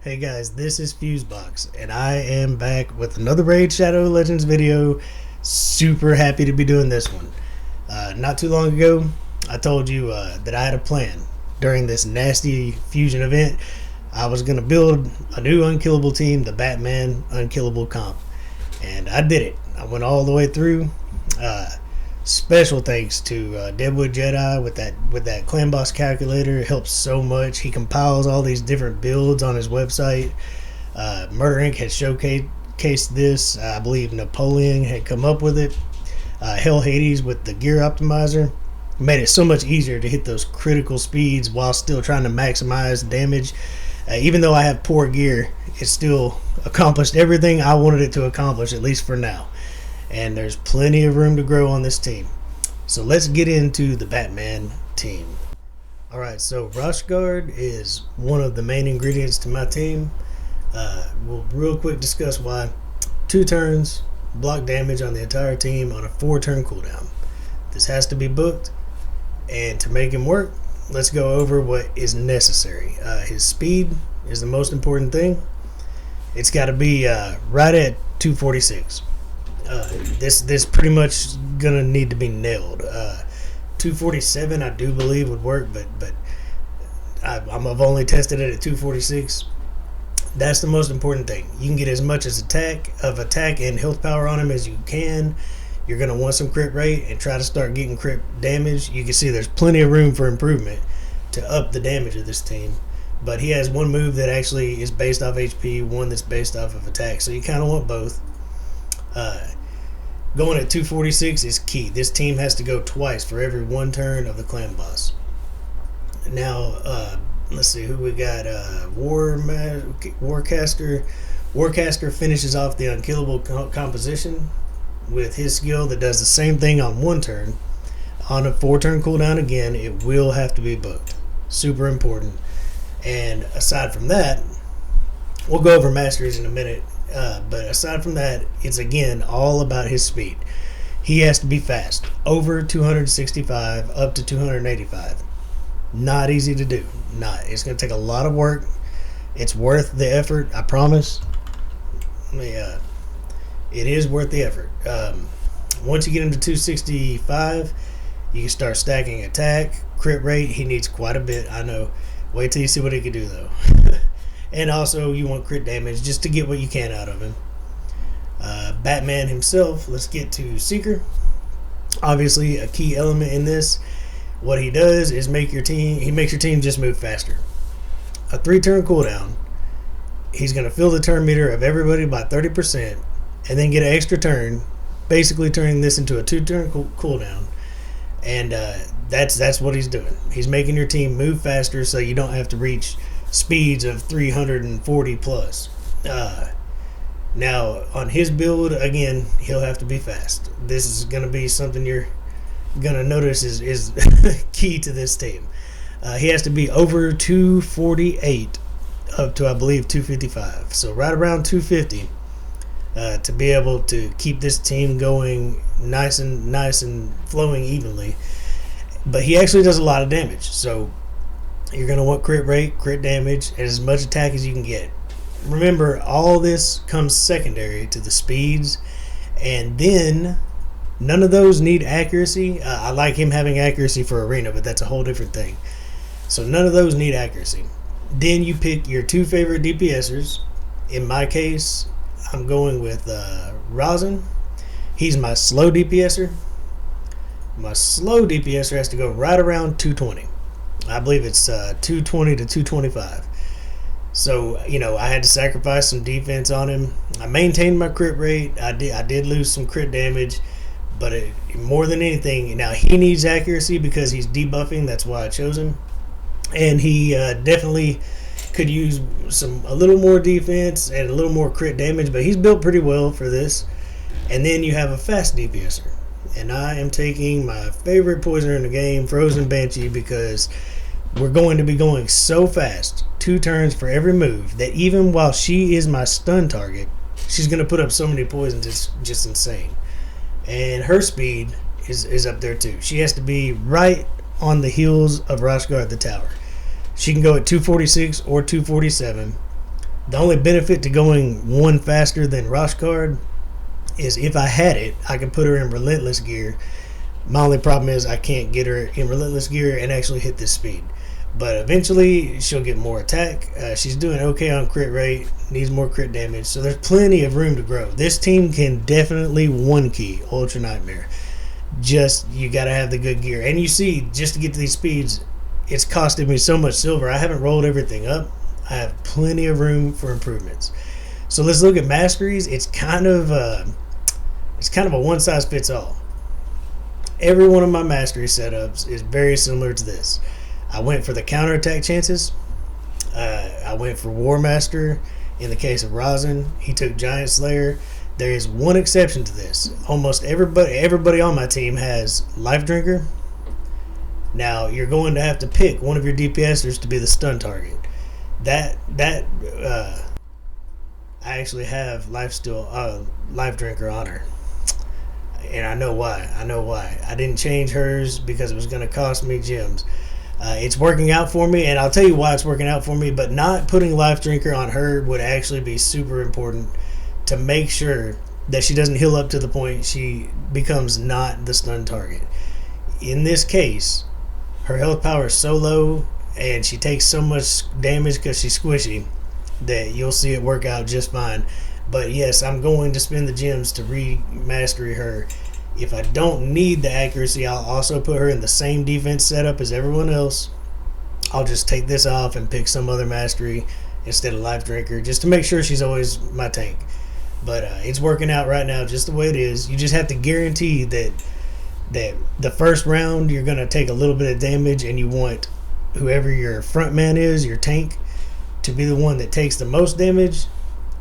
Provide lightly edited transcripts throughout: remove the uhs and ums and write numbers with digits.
Hey guys, this is Fusebox, and I am back with another Raid Shadow Legends video. Super happy to be doing this one. Not too long ago, I told you that I had a plan. During this nasty fusion event, I was going to build a new unkillable team, the Batman Unkillable comp. And I did it. I went all the way through. Special thanks to Deadwood Jedi with that Clan Boss calculator. It helps so much. He compiles all these different builds on his website. Murder Inc. had showcased this. I believe Napoleon had come up with it. Hell Hades with the gear optimizer made it so much easier to hit those critical speeds while still trying to maximize damage. Even though I have poor gear, it still accomplished everything I wanted it to accomplish, at least for now. And there's plenty of room to grow on this team. So let's get into the Batman team. Alright, so Roshcard is one of the main ingredients to my team. We'll real quick discuss why. 2 turns, block damage on the entire team on a 4-turn cooldown. This has to be booked, and to make him work, let's go over what is necessary. His speed is the most important thing. It's got to be right at 246. This pretty much gonna need to be nailed. 247 I do believe would work, but I've only tested it at 246. That's the most important thing. You can get as much as attack and health power on him as you can. You're gonna want some crit rate and try to start getting crit damage. You can see there's plenty of room for improvement to up the damage of this team. But he has one move that actually is based off HP, one that's based off of attack. So you kind of want both. Going at 246 is key. This team has to go twice for every 1 turn of the clan boss. Now, let's see who we got. Warcaster. Warcaster finishes off the unkillable composition with his skill that does the same thing on 1 turn. On a 4-turn cooldown again, it will have to be booked. Super important. And aside from that, we'll go over masteries in a minute. But aside from that, it's again all about his speed. He has to be fast, over 265 up to 285. Not easy to do. It's going to take a lot of work. It's worth the effort, I promise. It is worth the effort. Once you get him to 265, you can start stacking attack, crit rate. He needs quite a bit, I know. Wait till you see what he can do, though. And also, you want crit damage just to get what you can out of him. Batman himself, let's get to Seeker. Obviously, a key element in this. What he does is makes your team just move faster. A 3-turn cooldown, he's going to fill the turn meter of everybody by 30%, and then get an extra turn, basically turning this into a 2-turn cooldown. And that's what he's doing. He's making your team move faster so you don't have to reach speeds of 340 plus. Now on his build, again, he'll have to be fast. This is going to be something you're going to notice is key to this team. He has to be over 248 up to, I believe, 255. So right around 250 to be able to keep this team going nice and flowing evenly. But he actually does a lot of damage, so you're going to want crit rate, crit damage, and as much attack as you can get. Remember, all this comes secondary to the speeds, and then none of those need accuracy. I like him having accuracy for arena, but that's a whole different thing. So none of those need accuracy. Then you pick your 2 favorite DPSers. In my case, I'm going with Rhazin. He's my slow DPSer. My slow DPSer has to go right around 220. I believe it's 220 to 225. So, I had to sacrifice some defense on him. I maintained my crit rate. I did lose some crit damage, but more than anything, now he needs accuracy because he's debuffing. That's why I chose him. And he definitely could use a little more defense and a little more crit damage, but he's built pretty well for this. And then you have a fast DPSer. And I am taking my favorite poisoner in the game, Frozen Banshee, because we're going to be going so fast, 2 turns for every move, that even while she is my stun target, she's going to put up so many poisons, it's just insane. And her speed is up there too. She has to be right on the heels of Roshcard the Tower. She can go at 246 or 247. The only benefit to going one faster than Roshcard is if I had it, I could put her in relentless gear. My only problem is I can't get her in relentless gear and actually hit this speed. But eventually she'll get more attack. She's doing okay on crit rate, needs more crit damage, so there's plenty of room to grow. This team can definitely one key Ultra Nightmare. Just, you gotta have the good gear. And you see, just to get to these speeds, it's costing me so much silver. I haven't rolled everything up. I have plenty of room for improvements. So let's look at masteries. It's kind of a one size fits all. Every one of my mastery setups is very similar to this. I went for the counterattack chances. I went for War Master. In the case of Rhazin, he took Giant Slayer. There is one exception to this. Almost everybody on my team has Life Drinker. Now you're going to have to pick one of your DPSers to be the stun target. I actually have Life Drinker on her. And I know why. I didn't change hers because it was going to cost me gems. It's working out for me, and I'll tell you why it's working out for me, but not putting Life Drinker on her would actually be super important to make sure that she doesn't heal up to the point she becomes not the stun target. In this case, her health power is so low, and she takes so much damage because she's squishy, that you'll see it work out just fine. But yes, I'm going to spend the gems to re-mastery her. If I don't need the accuracy, I'll also put her in the same defense setup as everyone else. I'll just take this off and pick some other mastery instead of Life Drinker, just to make sure she's always my tank. But it's working out right now just the way it is. You just have to guarantee that the first round you're going to take a little bit of damage, and you want whoever your front man is, your tank, to be the one that takes the most damage,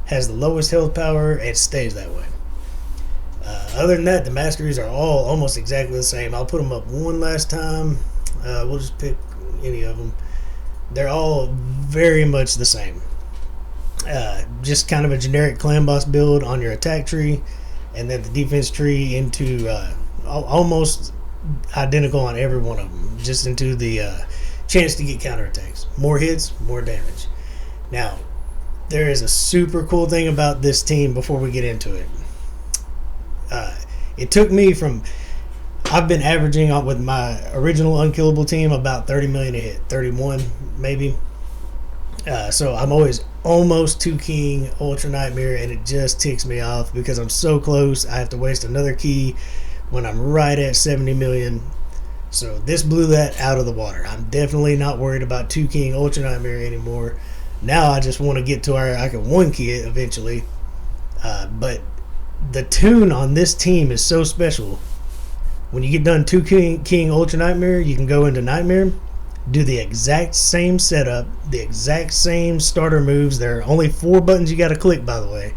has the lowest health power, and stays that way. Other than that, the masteries are all almost exactly the same. I'll put them up one last time. We'll just pick any of them. They're all very much the same. Just kind of a generic clan boss build on your attack tree, and then the defense tree into almost identical on every one of them, just into the chance to get counterattacks. More hits, more damage. Now, there is a super cool thing about this team before we get into it. It took me from, I've been averaging on with my original Unkillable team about 30 million a hit, 31 maybe. So I'm always almost 2-keying Ultra Nightmare, and it just ticks me off because I'm so close. I have to waste another key when I'm right at 70 million. So this blew that out of the water. I'm definitely not worried about 2-keying Ultra Nightmare anymore. Now I just want to get to where I can 1-key it eventually. But the tune on this team is so special. When you get done 2-keying Ultra Nightmare, you can go into Nightmare, do the exact same setup, the exact same starter moves. There are only 4 buttons you got to click, by the way.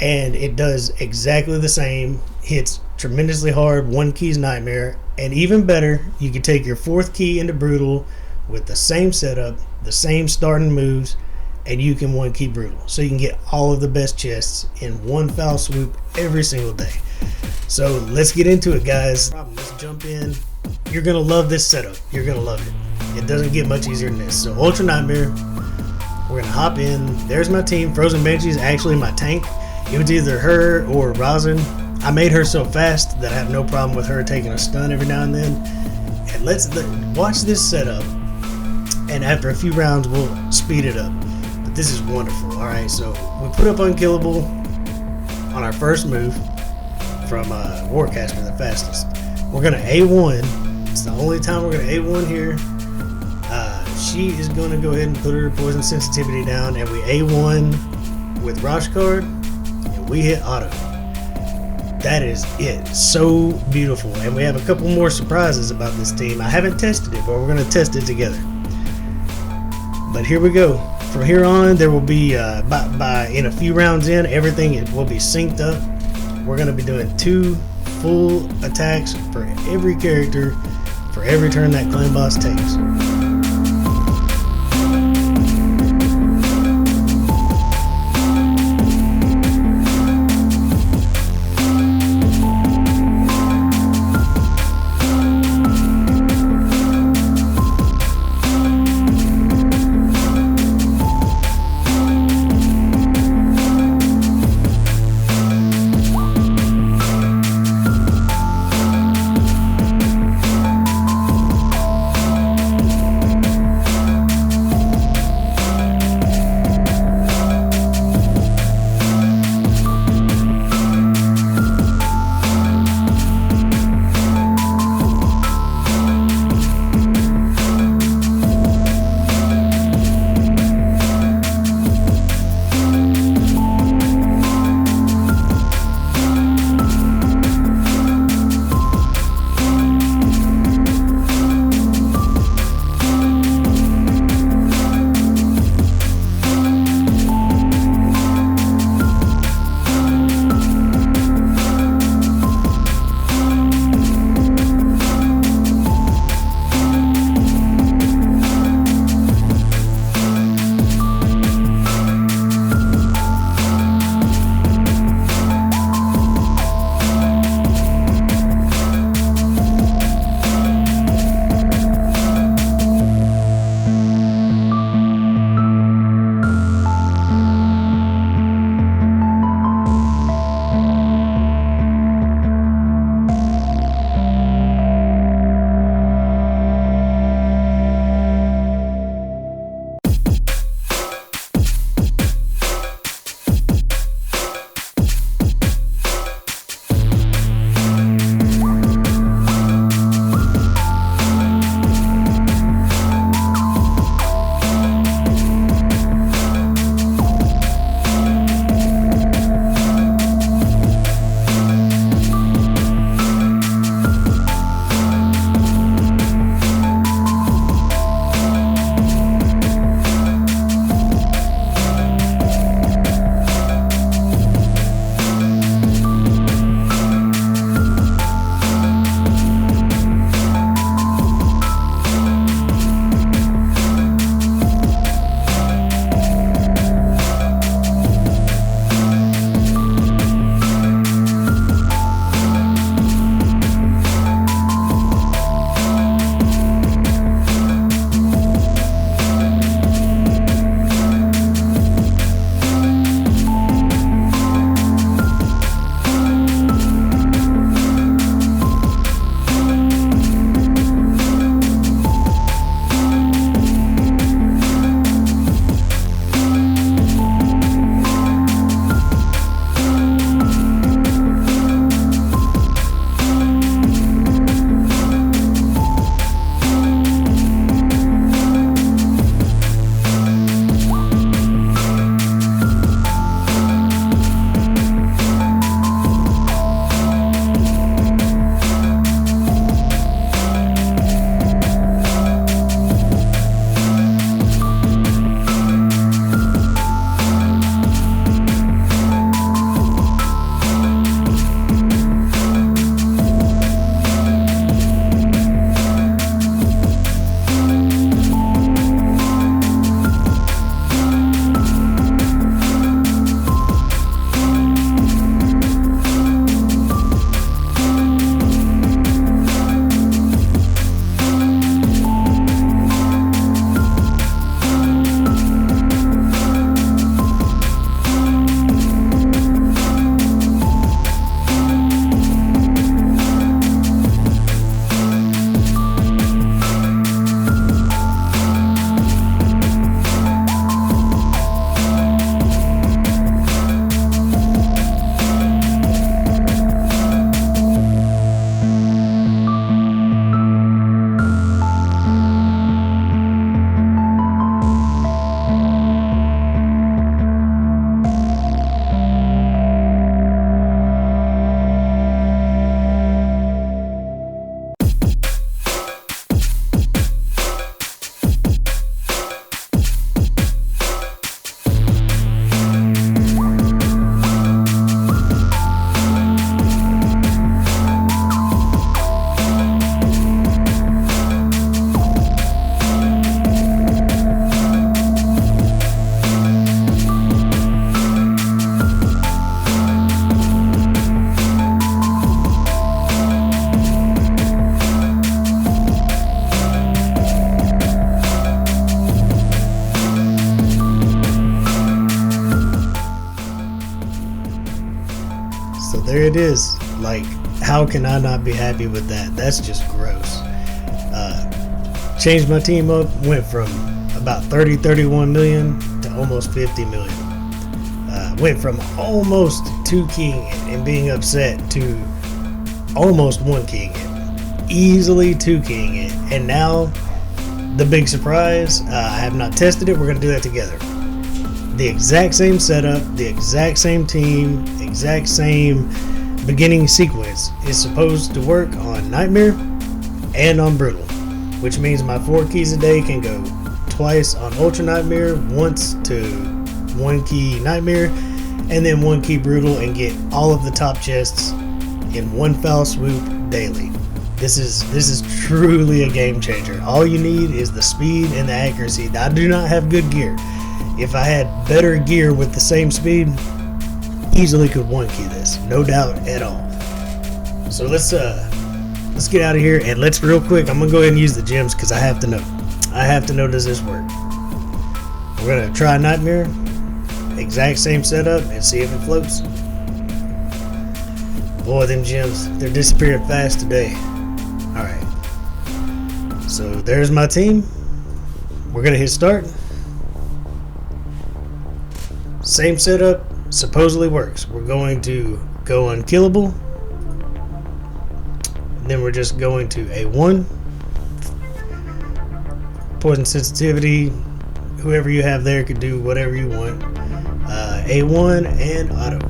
And it does exactly the same. Hits tremendously hard. 1-key's Nightmare. And even better, you can take your 4th key into Brutal with the same setup, the same starting moves, and you can 1-key Brutal. So you can get all of the best chests in one foul swoop every single day. So let's get into it, guys. Let's jump in. You're going to love this setup. You're going to love it. It doesn't get much easier than this. So Ultra Nightmare, we're going to hop in. There's my team. Frozen Banshee is actually my tank. It was either her or Rhazin. I made her so fast that I have no problem with her taking a stun every now and then. And let's watch this setup. And after a few rounds, we'll speed it up. But this is wonderful. Alright, so we put up Unkillable on our first move from Warcaster, the fastest. We're going to A1. It's the only time we're going to A1 here. She is going to go ahead and put her poison sensitivity down, and we A1 with Roshcard, and we hit auto. That is it. So beautiful. And we have a couple more surprises about this team. I haven't tested it, but we're going to test it together. But here we go. From here on, there will be, in a few rounds in, everything will be synced up. We're going to be doing 2 full attacks for every character for every turn that clan boss takes. there it is. Like, how can I not be happy with that? That's just gross. Changed my team up, went from about 31 million to almost 50 million. Went from almost 2 keying it and being upset to almost 1 keying it. Easily 2 keying it. And now, the big surprise, I have not tested it, we're going to do that together. The exact same setup, the exact same team, exact same beginning sequence is supposed to work on Nightmare and on Brutal, which means my 4 keys a day can go twice on Ultra Nightmare, once to 1 key Nightmare, and then 1 key Brutal, and get all of the top chests in one foul swoop daily. This is truly a game changer. All you need is the speed and the accuracy. I do not have good gear. If I had better gear with the same speed, easily could 1 key this, no doubt at all. So let's get out of here, and let's real quick. I'm gonna go ahead and use the gems because I have to know. I have to know, does this work? We're gonna try Nightmare, exact same setup, and see if it floats. Boy, them gems, they're disappearing fast today. All right. So there's my team. We're gonna hit start. Same setup, supposedly works. We're going to go Unkillable. And then we're just going to A1. Poison sensitivity, whoever you have there could do whatever you want. A1 and auto.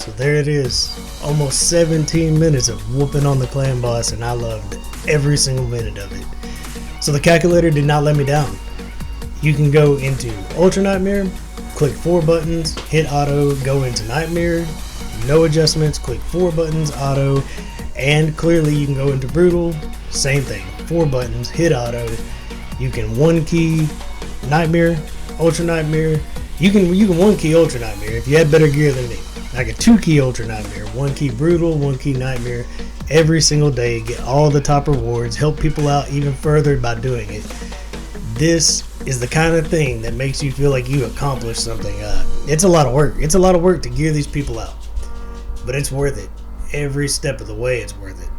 So there it is, almost 17 minutes of whooping on the clan boss, and I loved every single minute of it. So the calculator did not let me down. You can go into Ultra Nightmare, click 4 buttons, hit auto, go into Nightmare, no adjustments, click 4 buttons, auto, and clearly you can go into Brutal, same thing, 4 buttons, hit auto. You can 1 key Nightmare, Ultra Nightmare. You can 1 key Ultra Nightmare if you had better gear than me. I get 2 key Ultra Nightmare, 1 key Brutal, 1 key Nightmare every single day. Get all the top rewards, help people out even further by doing it. This is the kind of thing that makes you feel like you accomplished something. It's a lot of work. It's a lot of work to gear these people out, but it's worth it. Every step of the way, it's worth it.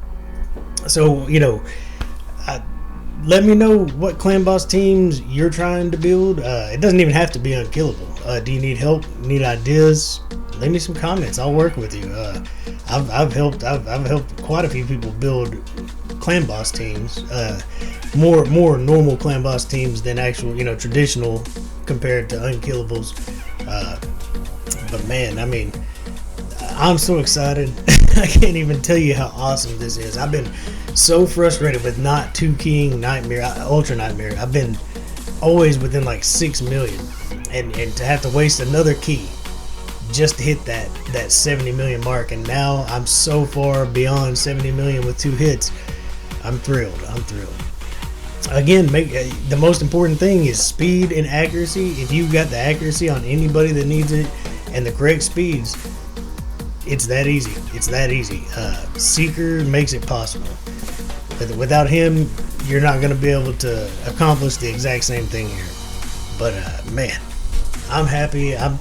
So, let me know what clan boss teams you're trying to build. It doesn't even have to be unkillable. Do you need help? Need ideas? Leave me some comments. I'll work with you. I've helped quite a few people build clan boss teams. More normal clan boss teams than actual, traditional compared to unkillables. But man, I mean, I'm so excited. I can't even tell you how awesome this is. I've been so frustrated with not 2 keying Nightmare, Ultra Nightmare. I've been always within like 6 million, and to have to waste another key just to hit that 70 million mark, and now I'm so far beyond 70 million with 2 hits. I'm thrilled. Again, the most important thing is speed and accuracy. If you've got the accuracy on anybody that needs it and the correct speeds, it's that easy. Seeker makes it possible. Without him, you're not going to be able to accomplish the exact same thing here. But man, I'm happy. I'm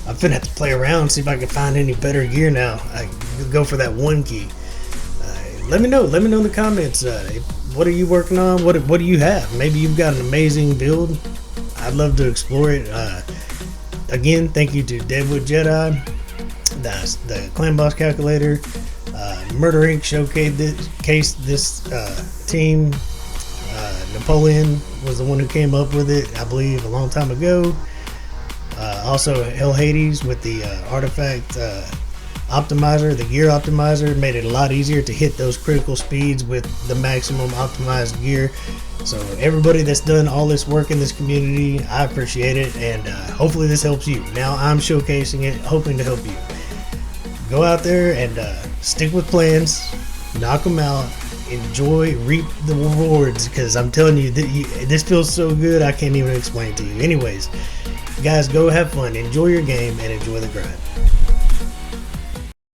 finna have to play around, see if I can find any better gear now. I go for that 1 key. Let me know in the comments. What are you working on? What do you have? Maybe you've got an amazing build. I'd love to explore it. Again, thank you to Deadwood Jedi, the Clan Boss Calculator, Murder Inc. showcased this team. Napoleon was the one who came up with it, I believe, a long time ago. Also, Hell Hades with the artifact optimizer, the gear optimizer, made it a lot easier to hit those critical speeds with the maximum optimized gear. So everybody that's done all this work in this community, I appreciate it, and hopefully this helps you. Now I'm showcasing it, hoping to help you. Go out there and stick with plans, knock them out, enjoy, reap the rewards, because I'm telling you, this feels so good I can't even explain to you. Anyways, guys, go have fun, enjoy your game, and enjoy the grind.